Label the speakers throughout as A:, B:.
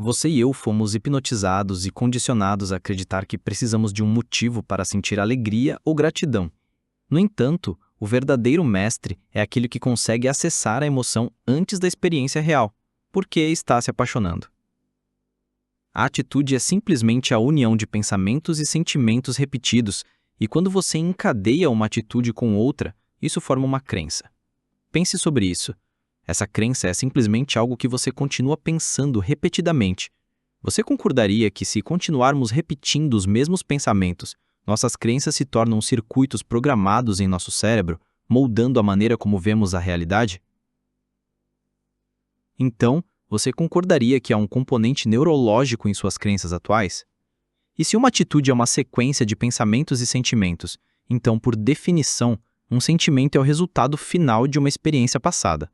A: Você e eu fomos hipnotizados e condicionados a acreditar que precisamos de um motivo para sentir alegria ou gratidão. No entanto, o verdadeiro mestre é aquele que consegue acessar a emoção antes da experiência real, porque está se apaixonando. A atitude é simplesmente a união de pensamentos e sentimentos repetidos, e quando você encadeia uma atitude com outra, isso forma uma crença. Pense sobre isso. Essa crença é simplesmente algo que você continua pensando repetidamente. Você concordaria que, se continuarmos repetindo os mesmos pensamentos, nossas crenças se tornam circuitos programados em nosso cérebro, moldando a maneira como vemos a realidade? Então, você concordaria que há um componente neurológico em suas crenças atuais? E se uma atitude é uma sequência de pensamentos e sentimentos, então, por definição, um sentimento é o resultado final de uma experiência passada.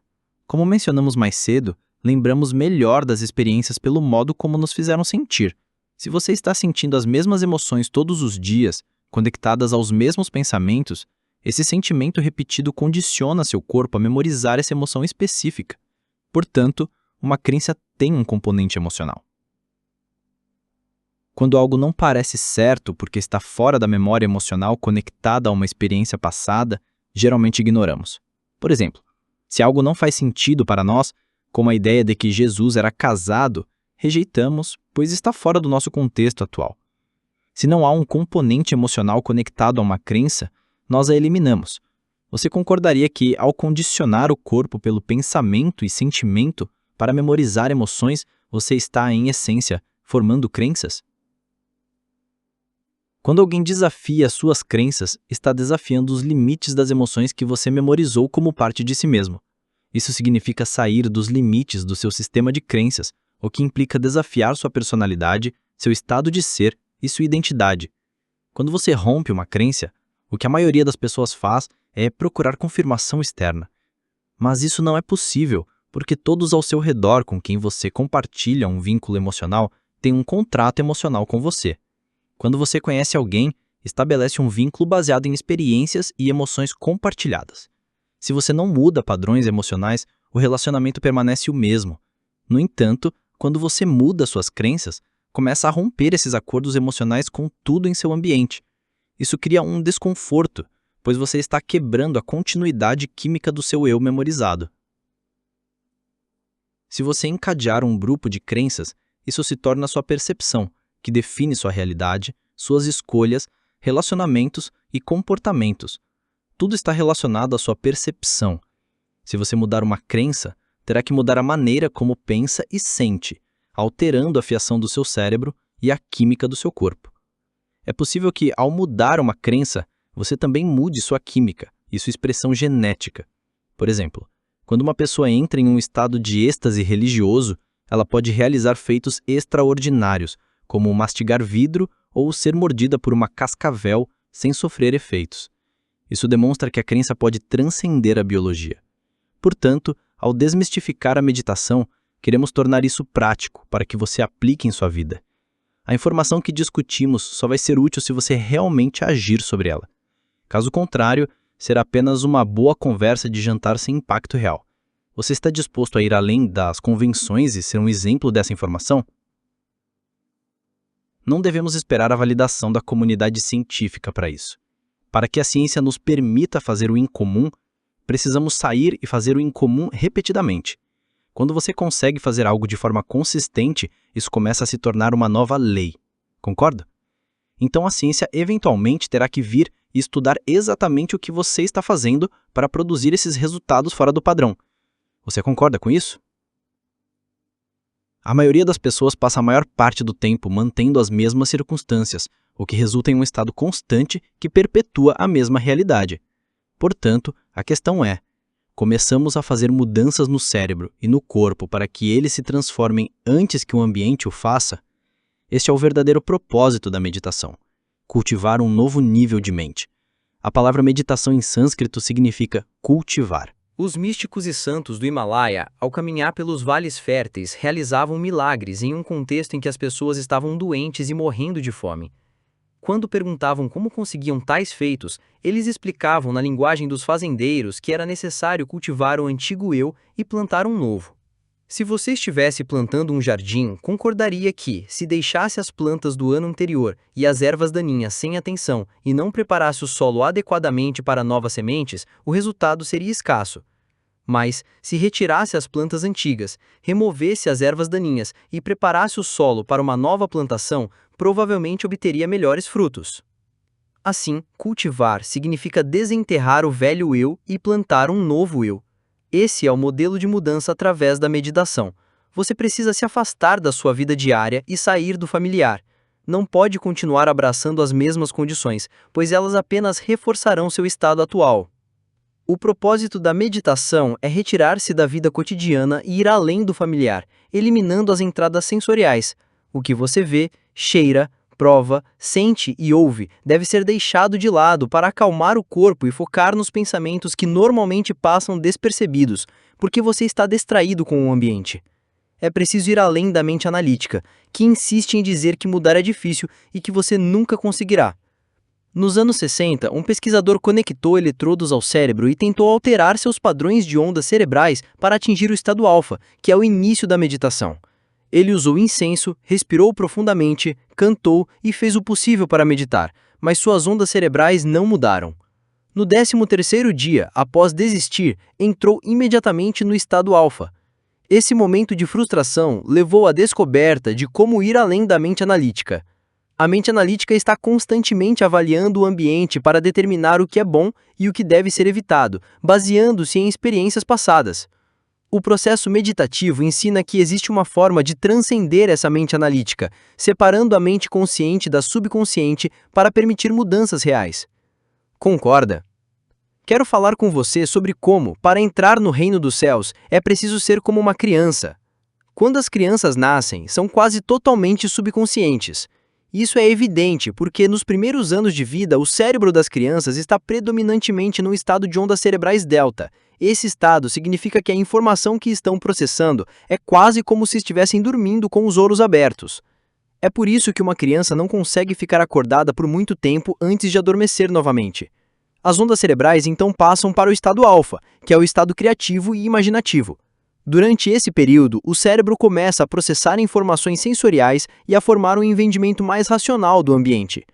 A: Como mencionamos mais cedo, lembramos melhor das experiências pelo modo como nos fizeram sentir. Se você está sentindo as mesmas emoções todos os dias, conectadas aos mesmos pensamentos, esse sentimento repetido condiciona seu corpo a memorizar essa emoção específica. Portanto, uma crença tem um componente emocional. Quando algo não parece certo porque está fora da memória emocional conectada a uma experiência passada, geralmente ignoramos. Por exemplo, se algo não faz sentido para nós, como a ideia de que Jesus era casado, rejeitamos, pois está fora do nosso contexto atual. Se não há um componente emocional conectado a uma crença, nós a eliminamos. Você concordaria que, ao condicionar o corpo pelo pensamento e sentimento para memorizar emoções, você está, em essência, formando crenças? Quando alguém desafia suas crenças, está desafiando os limites das emoções que você memorizou como parte de si mesmo. Isso significa sair dos limites do seu sistema de crenças, o que implica desafiar sua personalidade, seu estado de ser e sua identidade. Quando você rompe uma crença, o que a maioria das pessoas faz é procurar confirmação externa. Mas isso não é possível, porque todos ao seu redor com quem você compartilha um vínculo emocional têm um contrato emocional com você. Quando você conhece alguém, estabelece um vínculo baseado em experiências e emoções compartilhadas. Se você não muda padrões emocionais, o relacionamento permanece o mesmo. No entanto, quando você muda suas crenças, começa a romper esses acordos emocionais com tudo em seu ambiente. Isso cria um desconforto, pois você está quebrando a continuidade química do seu eu memorizado. Se você encadear um grupo de crenças, isso se torna sua percepção, que define sua realidade, suas escolhas, relacionamentos e comportamentos. Tudo está relacionado à sua percepção. Se você mudar uma crença, terá que mudar a maneira como pensa e sente, alterando a fiação do seu cérebro e a química do seu corpo. É possível que, ao mudar uma crença, você também mude sua química e sua expressão genética. Por exemplo, quando uma pessoa entra em um estado de êxtase religioso, ela pode realizar feitos extraordinários, como mastigar vidro ou ser mordida por uma cascavel sem sofrer efeitos. Isso demonstra que a crença pode transcender a biologia. Portanto, ao desmistificar a meditação, queremos tornar isso prático para que você aplique em sua vida. A informação que discutimos só vai ser útil se você realmente agir sobre ela. Caso contrário, será apenas uma boa conversa de jantar sem impacto real. Você está disposto a ir além das convenções e ser um exemplo dessa informação? Não devemos esperar a validação da comunidade científica para isso. Para que a ciência nos permita fazer o incomum, precisamos sair e fazer o incomum repetidamente. Quando você consegue fazer algo de forma consistente, isso começa a se tornar uma nova lei. Concorda? Então a ciência eventualmente terá que vir e estudar exatamente o que você está fazendo para produzir esses resultados fora do padrão. Você concorda com isso? A maioria das pessoas passa a maior parte do tempo mantendo as mesmas circunstâncias, o que resulta em um estado constante que perpetua a mesma realidade. Portanto, a questão é: começamos a fazer mudanças no cérebro e no corpo para que eles se transformem antes que o ambiente o faça? Este é o verdadeiro propósito da meditação: cultivar um novo nível de mente. A palavra meditação em sânscrito significa cultivar.
B: Os místicos e santos do Himalaia, ao caminhar pelos vales férteis, realizavam milagres em um contexto em que as pessoas estavam doentes e morrendo de fome. Quando perguntavam como conseguiam tais feitos, eles explicavam na linguagem dos fazendeiros que era necessário cultivar o antigo eu e plantar um novo. Se você estivesse plantando um jardim, concordaria que, se deixasse as plantas do ano anterior e as ervas daninhas sem atenção e não preparasse o solo adequadamente para novas sementes, o resultado seria escasso. Mas, se retirasse as plantas antigas, removesse as ervas daninhas e preparasse o solo para uma nova plantação, provavelmente obteria melhores frutos. Assim, cultivar significa desenterrar o velho eu e plantar um novo eu. Esse é o modelo de mudança através da meditação. Você precisa se afastar da sua vida diária e sair do familiar. Não pode continuar abraçando as mesmas condições, pois elas apenas reforçarão seu estado atual. O propósito da meditação é retirar-se da vida cotidiana e ir além do familiar, eliminando as entradas sensoriais. O que você vê, cheira, prova, sente e ouve deve ser deixado de lado para acalmar o corpo e focar nos pensamentos que normalmente passam despercebidos, porque você está distraído com o ambiente. É preciso ir além da mente analítica, que insiste em dizer que mudar é difícil e que você nunca conseguirá. Nos anos 60, um pesquisador conectou eletrodos ao cérebro e tentou alterar seus padrões de ondas cerebrais para atingir o estado alfa, que é o início da meditação. Ele usou incenso, respirou profundamente, cantou e fez o possível para meditar, mas suas ondas cerebrais não mudaram. No 13º dia, após desistir, entrou imediatamente no estado alfa. Esse momento de frustração levou à descoberta de como ir além da mente analítica. A mente analítica está constantemente avaliando o ambiente para determinar o que é bom e o que deve ser evitado, baseando-se em experiências passadas. O processo meditativo ensina que existe uma forma de transcender essa mente analítica, separando a mente consciente da subconsciente para permitir mudanças reais. Concorda? Quero falar com você sobre como, para entrar no reino dos céus, é preciso ser como uma criança. Quando as crianças nascem, são quase totalmente subconscientes. Isso é evidente porque nos primeiros anos de vida o cérebro das crianças está predominantemente no estado de ondas cerebrais delta. Esse estado significa que a informação que estão processando é quase como se estivessem dormindo com os olhos abertos. É por isso que uma criança não consegue ficar acordada por muito tempo antes de adormecer novamente. As ondas cerebrais então passam para o estado alfa, que é o estado criativo e imaginativo. Durante esse período, o cérebro começa a processar informações sensoriais e a formar um entendimento mais racional do ambiente.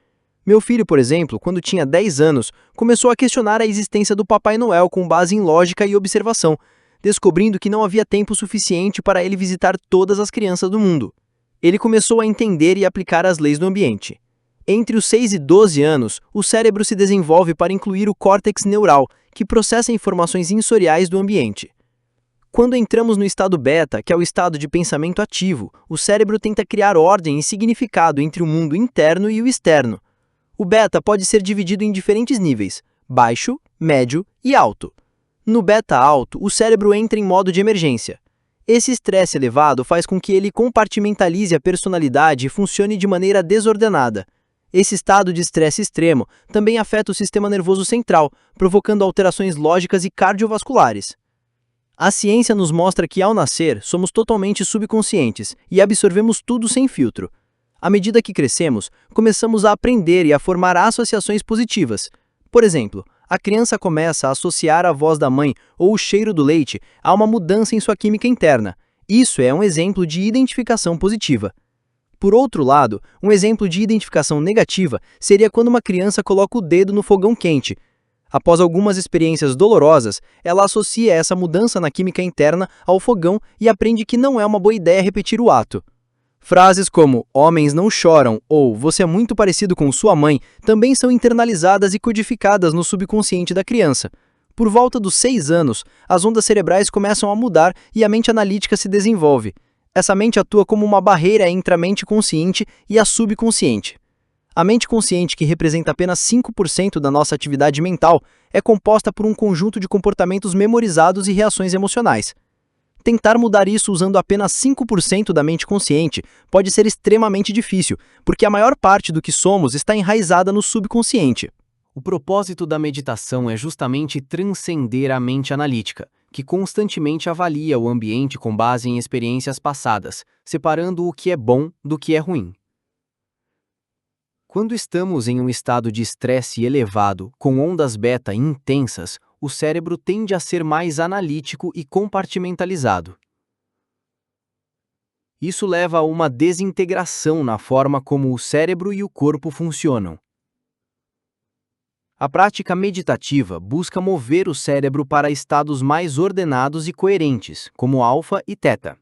B: Meu filho, por exemplo, quando tinha 10 anos, começou a questionar a existência do Papai Noel com base em lógica e observação, descobrindo que não havia tempo suficiente para ele visitar todas as crianças do mundo. Ele começou a entender e aplicar as leis do ambiente. Entre os 6 e 12 anos, o cérebro se desenvolve para incluir o córtex neural, que processa informações sensoriais do ambiente. Quando entramos no estado beta, que é o estado de pensamento ativo, o cérebro tenta criar ordem e significado entre o mundo interno e o externo. O beta pode ser dividido em diferentes níveis: baixo, médio e alto. No beta alto, o cérebro entra em modo de emergência. Esse estresse elevado faz com que ele compartimentalize a personalidade e funcione de maneira desordenada. Esse estado de estresse extremo também afeta o sistema nervoso central, provocando alterações lógicas e cardiovasculares. A ciência nos mostra que, ao nascer, somos totalmente subconscientes e absorvemos tudo sem filtro. À medida que crescemos, começamos a aprender e a formar associações positivas. Por exemplo, a criança começa a associar a voz da mãe ou o cheiro do leite a uma mudança em sua química interna. Isso é um exemplo de identificação positiva. Por outro lado, um exemplo de identificação negativa seria quando uma criança coloca o dedo no fogão quente. Após algumas experiências dolorosas, ela associa essa mudança na química interna ao fogão e aprende que não é uma boa ideia repetir o ato. Frases como "homens não choram" ou "você é muito parecido com sua mãe" também são internalizadas e codificadas no subconsciente da criança. Por volta dos 6 anos, as ondas cerebrais começam a mudar e a mente analítica se desenvolve. Essa mente atua como uma barreira entre a mente consciente e a subconsciente. A mente consciente, que representa apenas 5% da nossa atividade mental, é composta por um conjunto de comportamentos memorizados e reações emocionais. Tentar mudar isso usando apenas 5% da mente consciente pode ser extremamente difícil, porque a maior parte do que somos está enraizada no subconsciente. O propósito da meditação é justamente transcender a mente analítica, que constantemente avalia o ambiente com base em experiências passadas, separando o que é bom do que é ruim. Quando estamos em um estado de estresse elevado, com ondas beta intensas, o cérebro tende a ser mais analítico e compartimentalizado. Isso leva a uma desintegração na forma como o cérebro e o corpo funcionam. A prática meditativa busca mover o cérebro para estados mais ordenados e coerentes, como alfa e teta.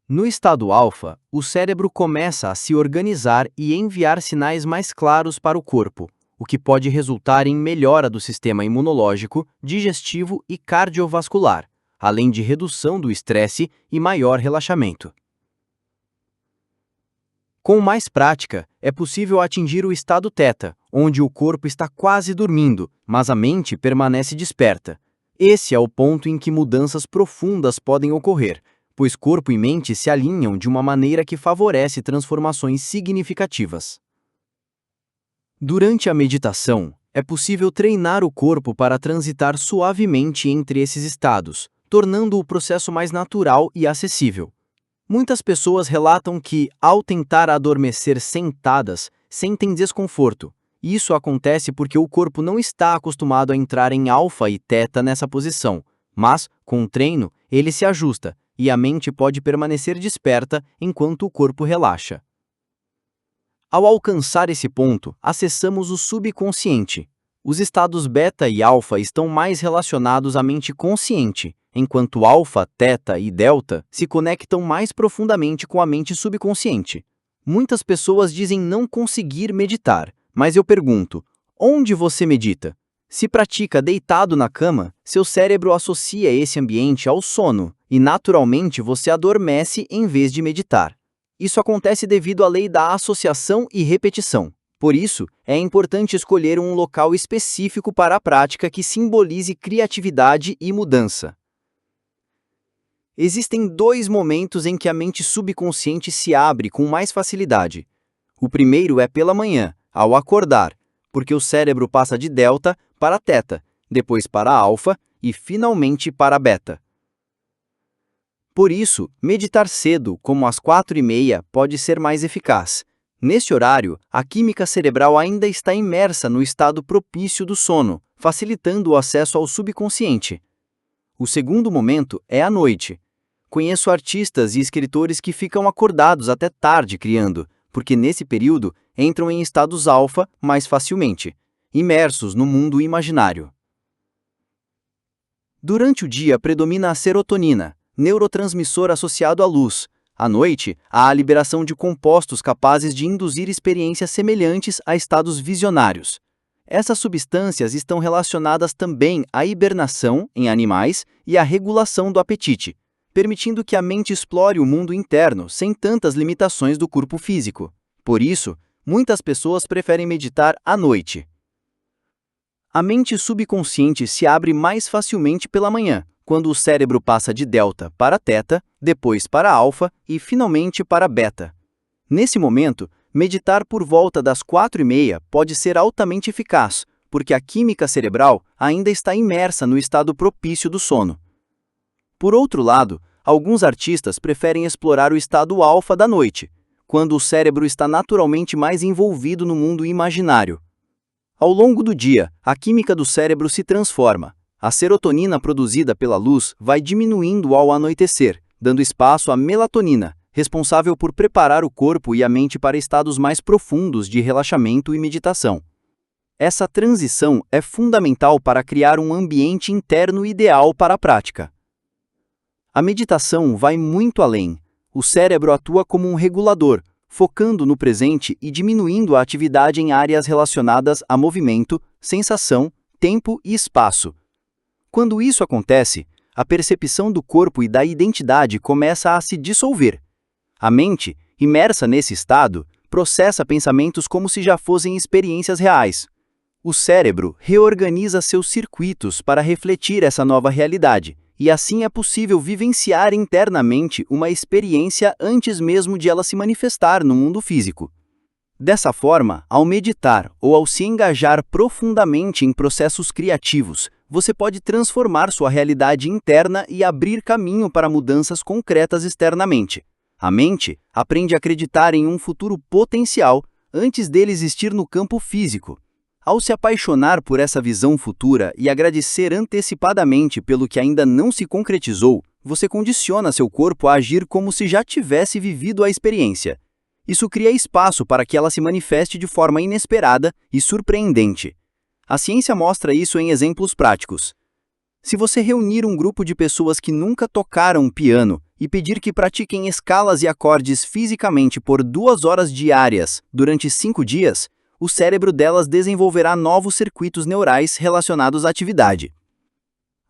B: No estado alfa, o cérebro começa a se organizar e enviar sinais mais claros para o corpo, o que pode resultar em melhora do sistema imunológico, digestivo e cardiovascular, além de redução do estresse e maior relaxamento. Com mais prática, é possível atingir o estado teta, onde o corpo está quase dormindo, mas a mente permanece desperta. Esse é o ponto em que mudanças profundas podem ocorrer, pois corpo e mente se alinham de uma maneira que favorece transformações significativas. Durante a meditação, é possível treinar o corpo para transitar suavemente entre esses estados, tornando o processo mais natural e acessível. Muitas pessoas relatam que, ao tentar adormecer sentadas, sentem desconforto. Isso acontece porque o corpo não está acostumado a entrar em alfa e teta nessa posição, mas, com o treino, ele se ajusta e a mente pode permanecer desperta enquanto o corpo relaxa. Ao alcançar esse ponto, acessamos o subconsciente. Os estados beta e alfa estão mais relacionados à mente consciente, enquanto alfa, teta e delta se conectam mais profundamente com a mente subconsciente. Muitas pessoas dizem não conseguir meditar, mas eu pergunto, onde você medita? Se pratica deitado na cama, seu cérebro associa esse ambiente ao sono e naturalmente você adormece em vez de meditar. Isso acontece devido à lei da associação e repetição. Por isso, é importante escolher um local específico para a prática que simbolize criatividade e mudança. Existem 2 momentos em que a mente subconsciente se abre com mais facilidade. O primeiro é pela manhã, ao acordar, porque o cérebro passa de delta para teta, depois para alfa e finalmente para beta. Por isso, meditar cedo, como às 4h30, pode ser mais eficaz. Nesse horário, a química cerebral ainda está imersa no estado propício do sono, facilitando o acesso ao subconsciente. O segundo momento é à noite. Conheço artistas e escritores que ficam acordados até tarde criando, porque nesse período entram em estados alfa mais facilmente, imersos no mundo imaginário. Durante o dia predomina a serotonina, neurotransmissor associado à luz. À noite, há a liberação de compostos capazes de induzir experiências semelhantes a estados visionários. Essas substâncias estão relacionadas também à hibernação em animais e à regulação do apetite, permitindo que a mente explore o mundo interno sem tantas limitações do corpo físico. Por isso, muitas pessoas preferem meditar à noite. A mente subconsciente se abre mais facilmente pela manhã, quando o cérebro passa de delta para teta, depois para alfa e finalmente para beta. Nesse momento, meditar por volta das 4h30 pode ser altamente eficaz, porque a química cerebral ainda está imersa no estado propício do sono. Por outro lado, alguns artistas preferem explorar o estado alfa da noite, quando o cérebro está naturalmente mais envolvido no mundo imaginário. Ao longo do dia, a química do cérebro se transforma. A serotonina produzida pela luz vai diminuindo ao anoitecer, dando espaço à melatonina, responsável por preparar o corpo e a mente para estados mais profundos de relaxamento e meditação. Essa transição é fundamental para criar um ambiente interno ideal para a prática. A meditação vai muito além. O cérebro atua como um regulador, focando no presente e diminuindo a atividade em áreas relacionadas a movimento, sensação, tempo e espaço. Quando isso acontece, a percepção do corpo e da identidade começa a se dissolver. A mente, imersa nesse estado, processa pensamentos como se já fossem experiências reais. O cérebro reorganiza seus circuitos para refletir essa nova realidade, e assim é possível vivenciar internamente uma experiência antes mesmo de ela se manifestar no mundo físico. Dessa forma, ao meditar ou ao se engajar profundamente em processos criativos, você pode transformar sua realidade interna e abrir caminho para mudanças concretas externamente. A mente aprende a acreditar em um futuro potencial antes dele existir no campo físico. Ao se apaixonar por essa visão futura e agradecer antecipadamente pelo que ainda não se concretizou,
C: você condiciona seu corpo a agir como se já tivesse vivido a experiência. Isso cria espaço para que ela se manifeste de forma inesperada e surpreendente. A ciência mostra isso em exemplos práticos. Se você reunir um grupo de pessoas que nunca tocaram um piano e pedir que pratiquem escalas e acordes fisicamente por 2 horas diárias durante 5 dias, o cérebro delas desenvolverá novos circuitos neurais relacionados à atividade.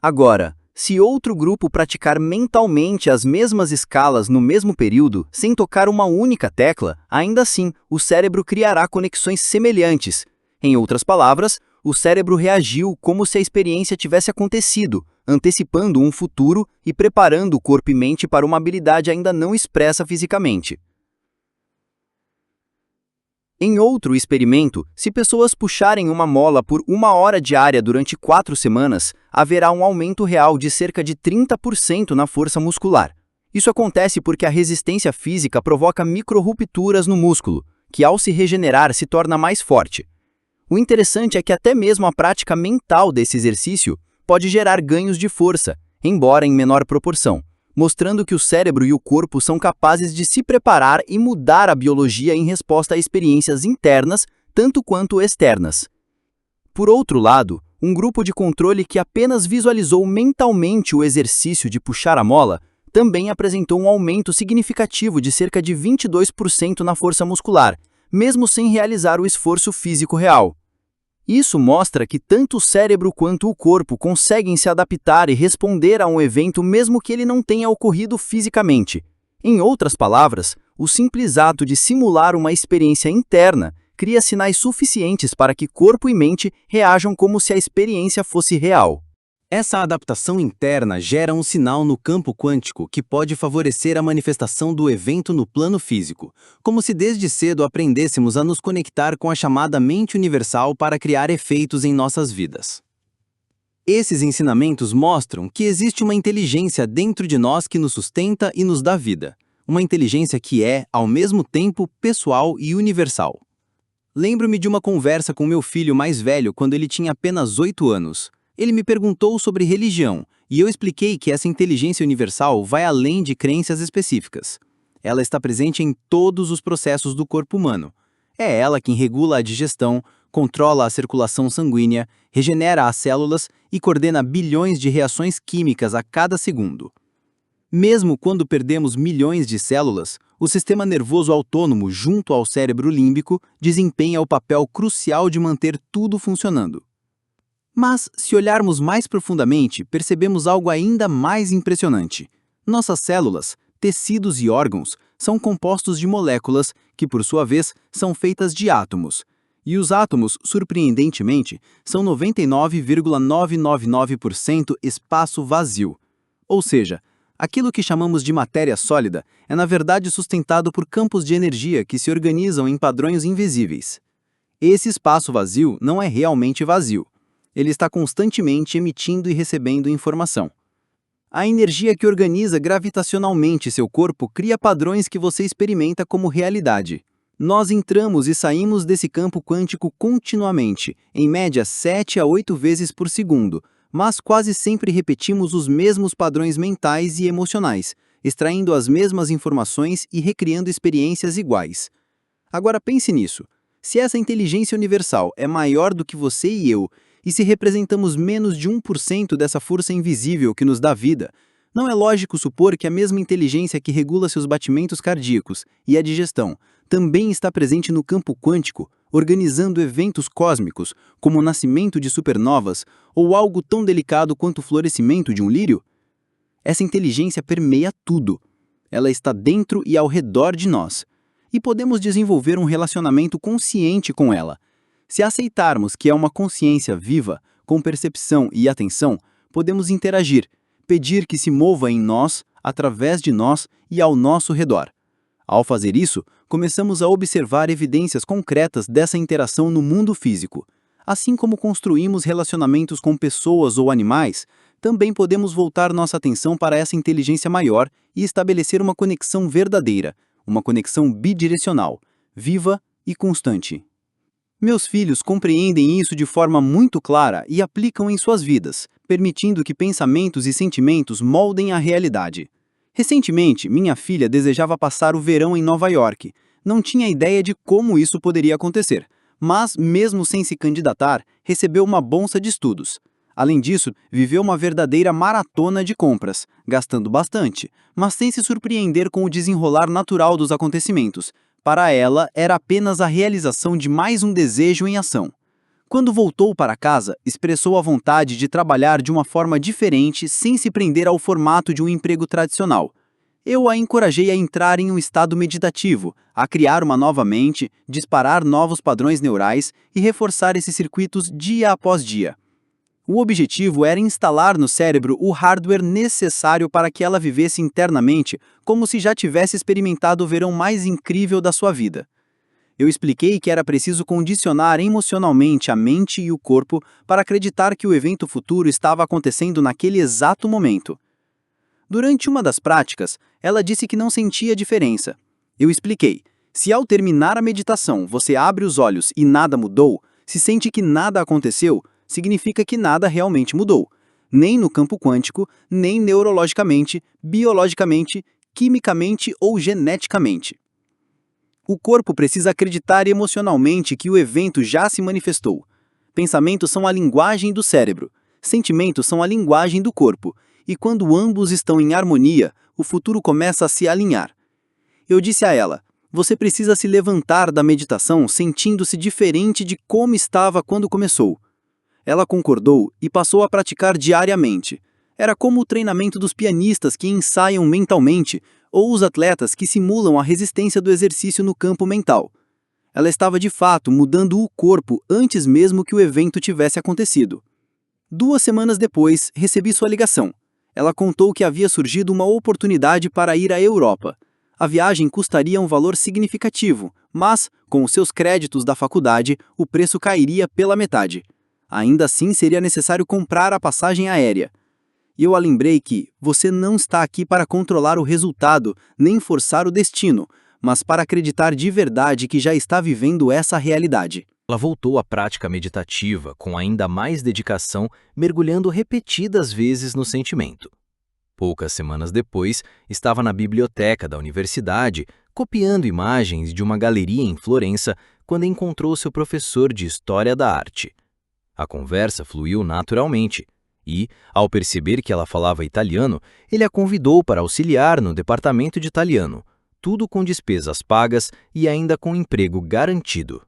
C: Agora, se outro grupo praticar mentalmente as mesmas escalas no mesmo período, sem tocar uma única tecla, ainda assim, o cérebro criará conexões semelhantes. Em outras palavras, o cérebro reagiu como se a experiência tivesse acontecido, antecipando um futuro e preparando o corpo e mente para uma habilidade ainda não expressa fisicamente. Em outro experimento, se pessoas puxarem uma mola por 1 hora diária durante 4 semanas, haverá um aumento real de cerca de 30% na força muscular. Isso acontece porque a resistência física provoca micro-rupturas no músculo, que ao se regenerar se torna mais forte. O interessante é que até mesmo a prática mental desse exercício pode gerar ganhos de força, embora em menor proporção, mostrando que o cérebro e o corpo são capazes de se preparar e mudar a biologia em resposta a experiências internas, tanto quanto externas. Por outro lado, um grupo de controle que apenas visualizou mentalmente o exercício de puxar a mola também apresentou um aumento significativo de cerca de 22% na força muscular, mesmo sem realizar o esforço físico real. Isso mostra que tanto o cérebro quanto o corpo conseguem se adaptar e responder a um evento mesmo que ele não tenha ocorrido fisicamente. Em outras palavras, o simples ato de simular uma experiência interna cria sinais suficientes para que corpo e mente reajam como se a experiência fosse real.
D: Essa adaptação interna gera um sinal no campo quântico que pode favorecer a manifestação do evento no plano físico, como se desde cedo aprendêssemos a nos conectar com a chamada mente universal para criar efeitos em nossas vidas. Esses ensinamentos mostram que existe uma inteligência dentro de nós que nos sustenta e nos dá vida, uma inteligência que é, ao mesmo tempo, pessoal e universal. Lembro-me de uma conversa com meu filho mais velho quando ele tinha apenas 8 anos. Ele me perguntou sobre religião, e eu expliquei que essa inteligência universal vai além de crenças específicas. Ela está presente em todos os processos do corpo humano. É ela quem regula a digestão, controla a circulação sanguínea, regenera as células e coordena bilhões de reações químicas a cada segundo. Mesmo quando perdemos milhões de células, o sistema nervoso autônomo junto ao cérebro límbico desempenha o papel crucial de manter tudo funcionando. Mas, se olharmos mais profundamente, percebemos algo ainda mais impressionante. Nossas células, tecidos e órgãos são compostos de moléculas que, por sua vez, são feitas de átomos. E os átomos, surpreendentemente, são 99,999% espaço vazio. Ou seja, aquilo que chamamos de matéria sólida é na verdade sustentado por campos de energia que se organizam em padrões invisíveis. Esse espaço vazio não é realmente vazio. Ele está constantemente emitindo e recebendo informação. A energia que organiza gravitacionalmente seu corpo cria padrões que você experimenta como realidade. Nós entramos e saímos desse campo quântico continuamente, em média 7 a 8 vezes por segundo, mas quase sempre repetimos os mesmos padrões mentais e emocionais, extraindo as mesmas informações e recriando experiências iguais. Agora pense nisso. Se essa inteligência universal é maior do que você e eu, e se representamos menos de 1% dessa força invisível que nos dá vida, não é lógico supor que a mesma inteligência que regula seus batimentos cardíacos e a digestão também está presente no campo quântico, organizando eventos cósmicos, como o nascimento de supernovas ou algo tão delicado quanto o florescimento de um lírio? Essa inteligência permeia tudo. Ela está dentro e ao redor de nós. E podemos desenvolver um relacionamento consciente com ela. Se aceitarmos que é uma consciência viva, com percepção e atenção, podemos interagir, pedir que se mova em nós, através de nós e ao nosso redor. Ao fazer isso, começamos a observar evidências concretas dessa interação no mundo físico. Assim como construímos relacionamentos com pessoas ou animais, também podemos voltar nossa atenção para essa inteligência maior e estabelecer uma conexão verdadeira, uma conexão bidirecional, viva e constante. Meus filhos compreendem isso de forma muito clara e aplicam em suas vidas, permitindo que pensamentos e sentimentos moldem a realidade. Recentemente, minha filha desejava passar o verão em Nova York. Não tinha ideia de como isso poderia acontecer, mas, mesmo sem se candidatar, recebeu uma bolsa de estudos. Além disso, viveu uma verdadeira maratona de compras, gastando bastante, mas sem se surpreender com o desenrolar natural dos acontecimentos. Para ela, era apenas a realização de mais um desejo em ação. Quando voltou para casa, expressou a vontade de trabalhar de uma forma diferente sem se prender ao formato de um emprego tradicional. Eu a encorajei a entrar em um estado meditativo, a criar uma nova mente, disparar novos padrões neurais e reforçar esses circuitos dia após dia. O objetivo era instalar no cérebro o hardware necessário para que ela vivesse internamente como se já tivesse experimentado o verão mais incrível da sua vida. Eu expliquei que era preciso condicionar emocionalmente a mente e o corpo para acreditar que o evento futuro estava acontecendo naquele exato momento. Durante uma das práticas, ela disse que não sentia diferença. Eu expliquei: se ao terminar a meditação você abre os olhos e nada mudou, se sente que nada aconteceu, significa que nada realmente mudou, nem no campo quântico, nem neurologicamente, biologicamente, quimicamente ou geneticamente. O corpo precisa acreditar emocionalmente que o evento já se manifestou. Pensamentos são a linguagem do cérebro, sentimentos são a linguagem do corpo, e quando ambos estão em harmonia, o futuro começa a se alinhar. Eu disse a ela: você precisa se levantar da meditação sentindo-se diferente de como estava quando começou. Ela concordou e passou a praticar diariamente. Era como o treinamento dos pianistas que ensaiam mentalmente, ou os atletas que simulam a resistência do exercício no campo mental. Ela estava de fato mudando o corpo antes mesmo que o evento tivesse acontecido. 2 semanas depois, recebi sua ligação. Ela contou que havia surgido uma oportunidade para ir à Europa. A viagem custaria um valor significativo, mas, com os seus créditos da faculdade, o preço cairia pela metade. Ainda assim, seria necessário comprar a passagem aérea. E eu a lembrei que você não está aqui para controlar o resultado, nem forçar o destino, mas para acreditar de verdade que já está vivendo essa realidade.
A: Ela voltou à prática meditativa com ainda mais dedicação, mergulhando repetidas vezes no sentimento. Poucas semanas depois, estava na biblioteca da universidade, copiando imagens de uma galeria em Florença, quando encontrou seu professor de História da Arte. A conversa fluiu naturalmente e, ao perceber que ela falava italiano, ele a convidou para auxiliar no departamento de italiano, tudo com despesas pagas e ainda com emprego garantido.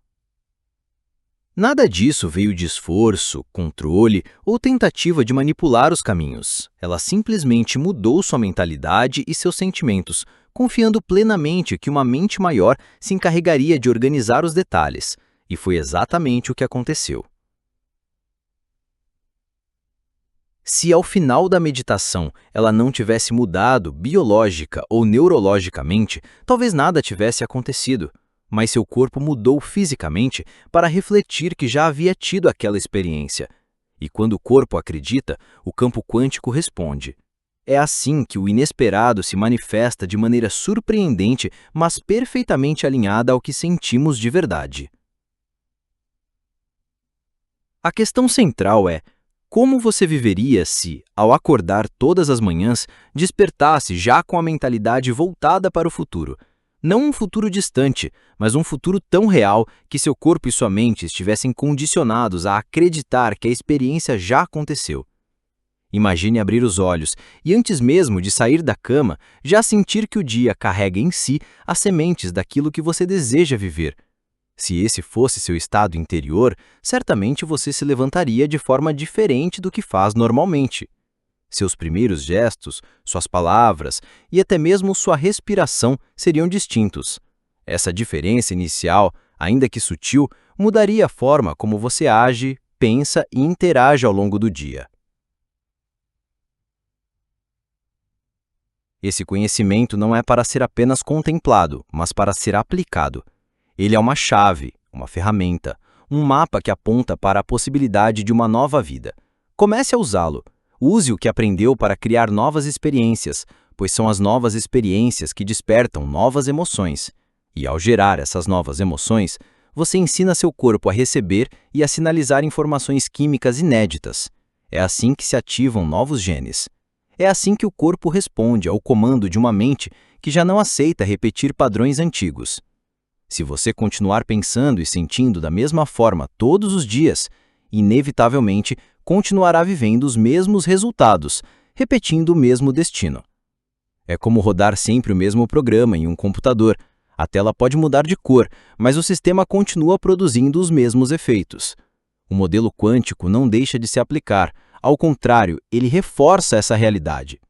A: Nada disso veio de esforço, controle ou tentativa de manipular os caminhos. Ela simplesmente mudou sua mentalidade e seus sentimentos, confiando plenamente que uma mente maior se encarregaria de organizar os detalhes, e foi exatamente o que aconteceu. Se ao final da meditação ela não tivesse mudado biológica ou neurologicamente, talvez nada tivesse acontecido, mas seu corpo mudou fisicamente para refletir que já havia tido aquela experiência. E quando o corpo acredita, o campo quântico responde. É assim que o inesperado se manifesta de maneira surpreendente, mas perfeitamente alinhada ao que sentimos de verdade. A questão central é: como você viveria se, ao acordar todas as manhãs, despertasse já com a mentalidade voltada para o futuro? Não um futuro distante, mas um futuro tão real que seu corpo e sua mente estivessem condicionados a acreditar que a experiência já aconteceu. Imagine abrir os olhos e, antes mesmo de sair da cama, já sentir que o dia carrega em si as sementes daquilo que você deseja viver. Se esse fosse seu estado interior, certamente você se levantaria de forma diferente do que faz normalmente. Seus primeiros gestos, suas palavras e até mesmo sua respiração seriam distintos. Essa diferença inicial, ainda que sutil, mudaria a forma como você age, pensa e interage ao longo do dia. Esse conhecimento não é para ser apenas contemplado, mas para ser aplicado. Ele é uma chave, uma ferramenta, um mapa que aponta para a possibilidade de uma nova vida. Comece a usá-lo. Use o que aprendeu para criar novas experiências, pois são as novas experiências que despertam novas emoções. E ao gerar essas novas emoções,
C: você ensina seu corpo a receber e a sinalizar informações químicas inéditas. É assim que se ativam novos genes. É assim que o corpo responde ao comando de uma mente que já não aceita repetir padrões antigos. Se você continuar pensando e sentindo da mesma forma todos os dias, inevitavelmente continuará vivendo os mesmos resultados, repetindo o mesmo destino. É como rodar sempre o mesmo programa em um computador. A tela pode mudar de cor, mas o sistema continua produzindo os mesmos efeitos. O modelo quântico não deixa de se aplicar, ao contrário, ele reforça essa realidade.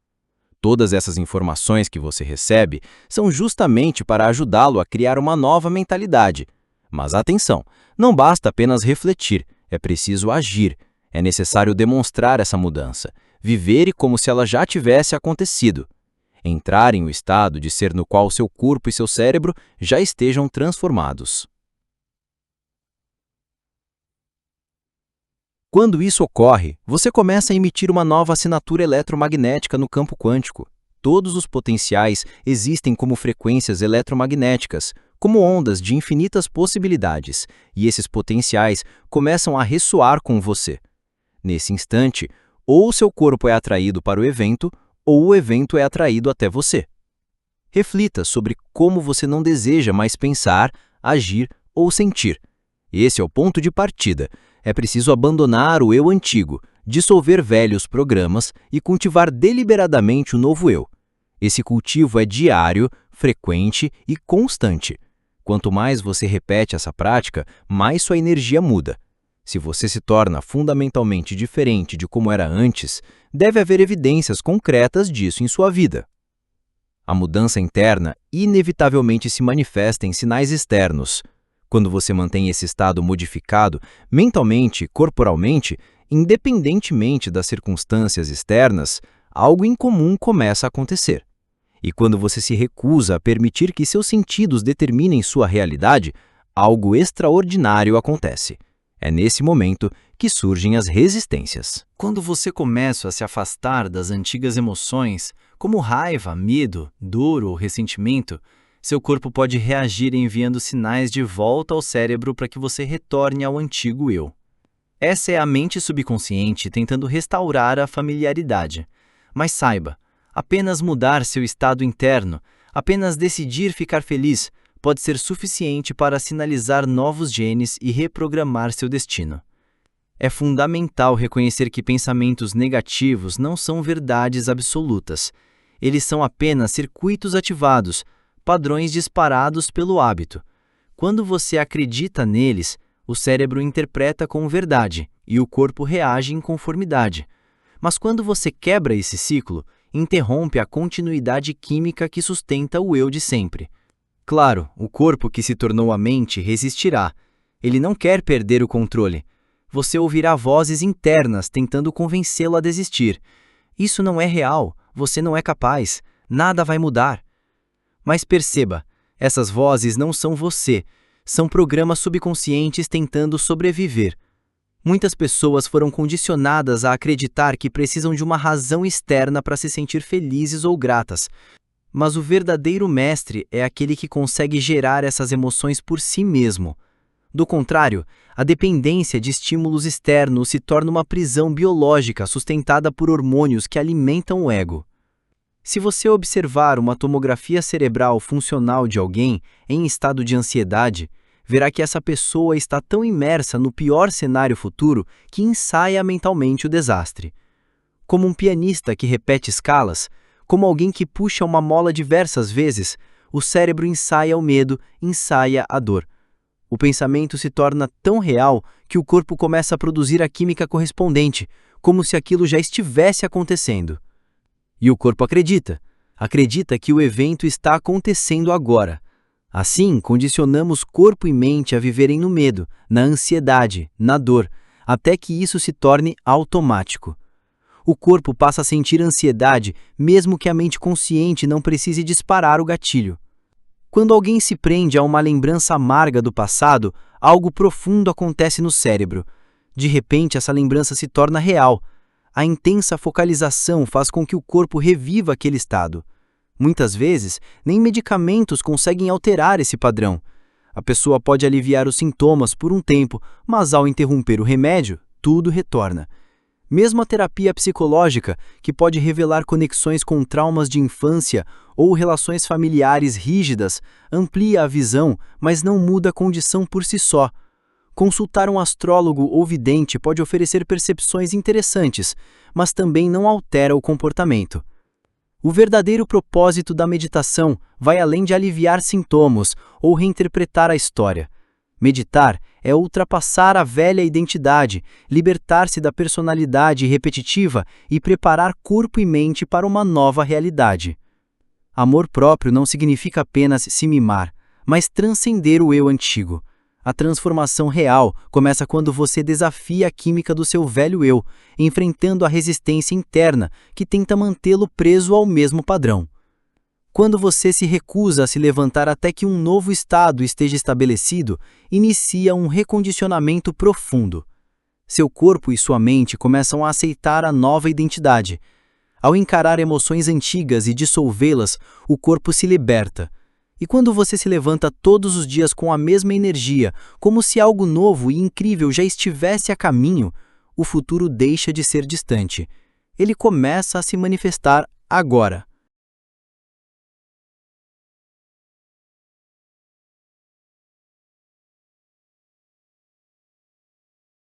C: Todas essas informações que você recebe são justamente para ajudá-lo a criar uma nova mentalidade. Mas atenção, não basta apenas refletir, é preciso agir. É necessário demonstrar essa mudança, viver como se ela já tivesse acontecido. Entrar em um estado de ser no qual seu corpo e seu cérebro já estejam transformados. Quando isso ocorre, você começa a emitir uma nova assinatura eletromagnética no campo quântico. Todos os potenciais existem como frequências eletromagnéticas, como ondas de infinitas possibilidades, e esses potenciais começam a ressoar com você. Nesse instante, ou seu corpo é atraído para o evento, ou o evento é atraído até você. Reflita sobre como você não deseja mais pensar, agir ou sentir. Esse é o ponto de partida. É preciso abandonar o eu antigo, dissolver velhos programas e cultivar deliberadamente o novo eu. Esse cultivo é diário, frequente e constante. Quanto mais você repete essa prática, mais sua energia muda. Se você se torna fundamentalmente diferente de como era antes, deve haver evidências concretas disso em sua vida. A mudança interna inevitavelmente se manifesta em sinais externos. Quando você mantém esse estado modificado, mentalmente e corporalmente, independentemente das circunstâncias externas, algo incomum começa a acontecer. E quando você se recusa a permitir que seus sentidos determinem sua realidade, algo extraordinário acontece. É nesse momento que surgem as resistências.
A: Quando você começa a se afastar das antigas emoções, como raiva, medo, dor ou ressentimento, seu corpo pode reagir enviando sinais de volta ao cérebro para que você retorne ao antigo eu. Essa é a mente subconsciente tentando restaurar a familiaridade. Mas saiba, apenas mudar seu estado interno, apenas decidir ficar feliz, pode ser suficiente para sinalizar novos genes e reprogramar seu destino. É fundamental reconhecer que pensamentos negativos não são verdades absolutas. Eles são apenas circuitos ativados, padrões disparados pelo hábito. Quando você acredita neles, o cérebro interpreta como verdade e o corpo reage em conformidade. Mas quando você quebra esse ciclo, interrompe a continuidade química que sustenta o eu de sempre. Claro, o corpo que se tornou a mente resistirá. Ele não quer perder o controle. Você ouvirá vozes internas tentando convencê-lo a desistir. Isso não é real, você não é capaz, nada vai mudar. Mas perceba, essas vozes não são você, são programas subconscientes tentando sobreviver. Muitas pessoas foram condicionadas a acreditar que precisam de uma razão externa para se sentir felizes ou gratas. Mas o verdadeiro mestre é aquele que consegue gerar essas emoções por si mesmo. Do contrário, a dependência de estímulos externos se torna uma prisão biológica sustentada por hormônios que alimentam o ego. Se você observar uma tomografia cerebral funcional de alguém em estado de ansiedade, verá que essa pessoa está tão imersa no pior cenário futuro que ensaia mentalmente o desastre. Como um pianista que repete escalas, como alguém que puxa uma mola diversas vezes, o cérebro ensaia o medo, ensaia a dor. O pensamento se torna tão real que o corpo começa a produzir a química correspondente, como se aquilo já estivesse acontecendo. E o corpo acredita que o evento está acontecendo agora. Assim, condicionamos corpo e mente a viverem no medo, na ansiedade, na dor, até que isso se torne automático. O corpo passa a sentir ansiedade, mesmo que a mente consciente não precise disparar o gatilho. Quando alguém se prende a uma lembrança amarga do passado, algo profundo acontece no cérebro. De repente, essa lembrança se torna real. A intensa focalização faz com que o corpo reviva aquele estado. Muitas vezes, nem medicamentos conseguem alterar esse padrão.
C: A pessoa pode aliviar os sintomas por um tempo, mas ao interromper o remédio, tudo retorna. Mesmo a terapia psicológica, que pode revelar conexões com traumas de infância ou relações familiares rígidas, amplia a visão, mas não muda a condição por si só. Consultar um astrólogo ou vidente pode oferecer percepções interessantes, mas também não altera o comportamento. O verdadeiro propósito da meditação vai além de aliviar sintomas ou reinterpretar a história. Meditar é ultrapassar a velha identidade, libertar-se da personalidade repetitiva e preparar corpo e mente para uma nova realidade. Amor próprio não significa apenas se mimar, mas transcender o eu antigo. A transformação real começa quando você desafia a química do seu velho eu, enfrentando a resistência interna que tenta mantê-lo preso ao mesmo padrão. Quando você se recusa a se levantar até que um novo estado esteja estabelecido, inicia um recondicionamento profundo. Seu corpo e sua mente começam a aceitar a nova identidade. Ao encarar emoções antigas e dissolvê-las, o corpo se liberta. E quando você se levanta todos os dias com a mesma energia, como se algo novo e incrível já estivesse a caminho, o futuro deixa de ser distante. Ele começa a se manifestar agora.